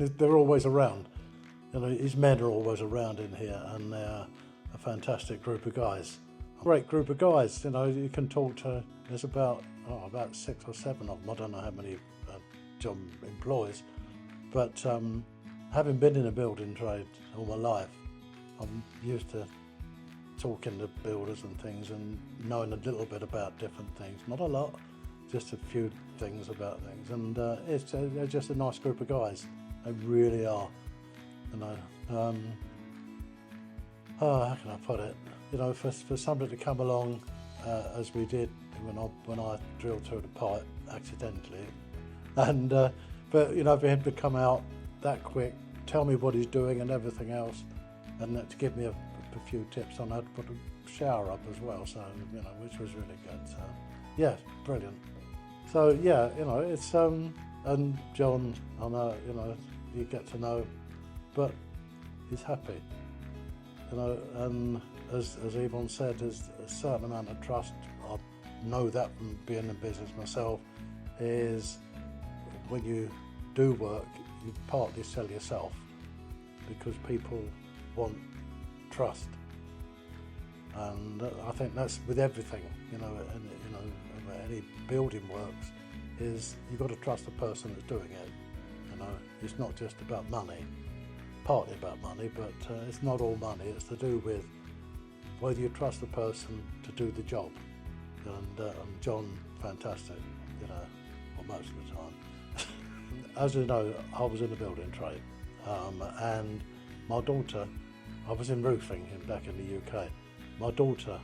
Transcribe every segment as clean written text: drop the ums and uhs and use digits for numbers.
They're always around. You know, his men are always around in here, and they're a fantastic group of guys. Great group of guys. You know, you can talk to. There's about 6 or 7 of them. I don't know how many John employs, but having been in the building trade all my life, I'm used to talking to builders and things and knowing a little bit about different things. Not a lot, just a few things about things. And they're just a nice group of guys. They really are. You know, how can I put it? You know, for somebody to come along as we did when I drilled through the pipe accidentally, and but you know, for him to come out that quick, tell me what he's doing and everything else, and to give me a few tips on how to put a shower up as well. So you know, which was really good. So yeah, brilliant. So yeah, you know, it's and John, I know, you know, you get to know, but he's happy. You know, and as Yvonne said, there's a certain amount of trust. I know that from being in business myself, is when you do work, you partly sell yourself, because people want trust. And I think that's with everything, you know, and you know, any building works, is you've got to trust the person that's doing it. You know, it's not just about money. Partly about money, but it's not all money. It's to do with whether you trust the person to do the job. And John, fantastic, you know, well, most of the time. As you know, I was in the building trade, and my daughter, I was in roofing back in the UK. My daughter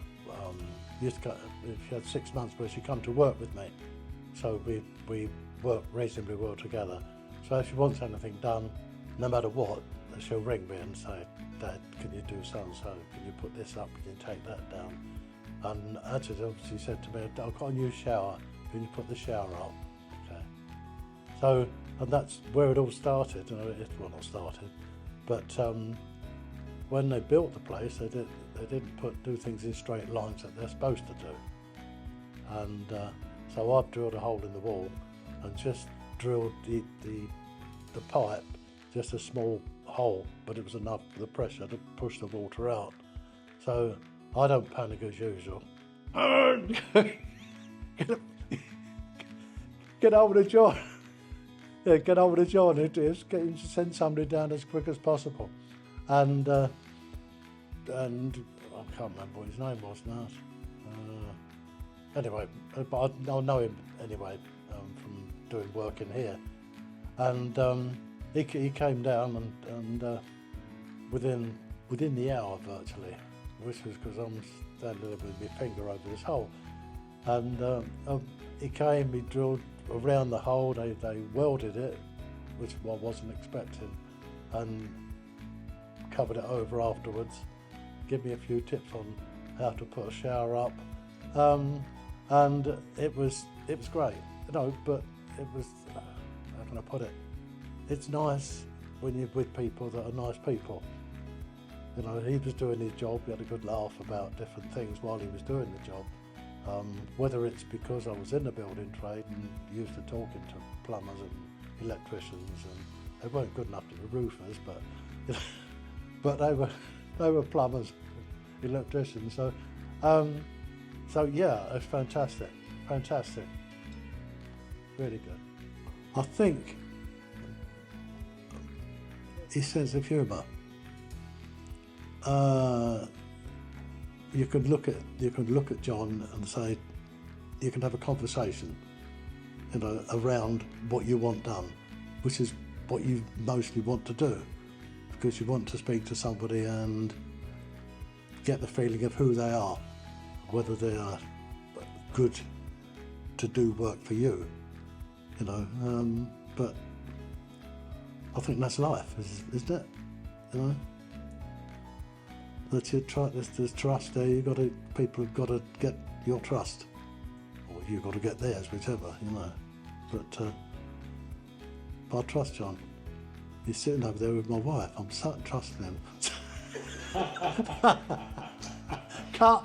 used to she had 6 months where she come to work with me, so we work reasonably well together. So if she wants anything done, no matter what, she'll ring me and say, Dad, can you do so and so? Can you put this up? Can you take that down? And actually, she said to me, I've got a new shower. Can you put the shower up? Okay. So, and that's where it all started. You know, well, not started, but when they built the place, they didn't do things in straight lines that they're supposed to do. And so I've drilled a hole in the wall and just drilled the pipe, just a small hole, but it was enough for the pressure to push the water out. So I don't panic as usual. Get over to John. Yeah, get over to John. It is. Send somebody down as quick as possible. And I can't remember what his name was now. Anyway, but I know him anyway from doing work in here. And he came down and within the hour virtually, which was because I'm standing there with my finger over this hole. And he came, he drilled around the hole, they welded it, which I wasn't expecting, and covered it over afterwards, give me a few tips on how to put a shower up, and it was great, you know, but it was, how can I put it, it's nice when you're with people that are nice people. You know, he was doing his job, we had a good laugh about different things while he was doing the job. Whether it's because I was in the building trade and used to talking to plumbers and electricians, and they weren't good enough to be roofers, but you know, but they were plumbers, electricians. So yeah, it's fantastic, really good. I think his sense of humour. You can look at John and say, you can have a conversation, you know, around what you want done, which is what you mostly want to do, because you want to speak to somebody and get the feeling of who they are, whether they are good to do work for you, you know. But I think that's life, isn't it? You know. There's trust there. People have got to get your trust, or you've got to get theirs, whichever, you know. But I trust John. He's sitting over there with my wife. I'm so trusting him. Cut.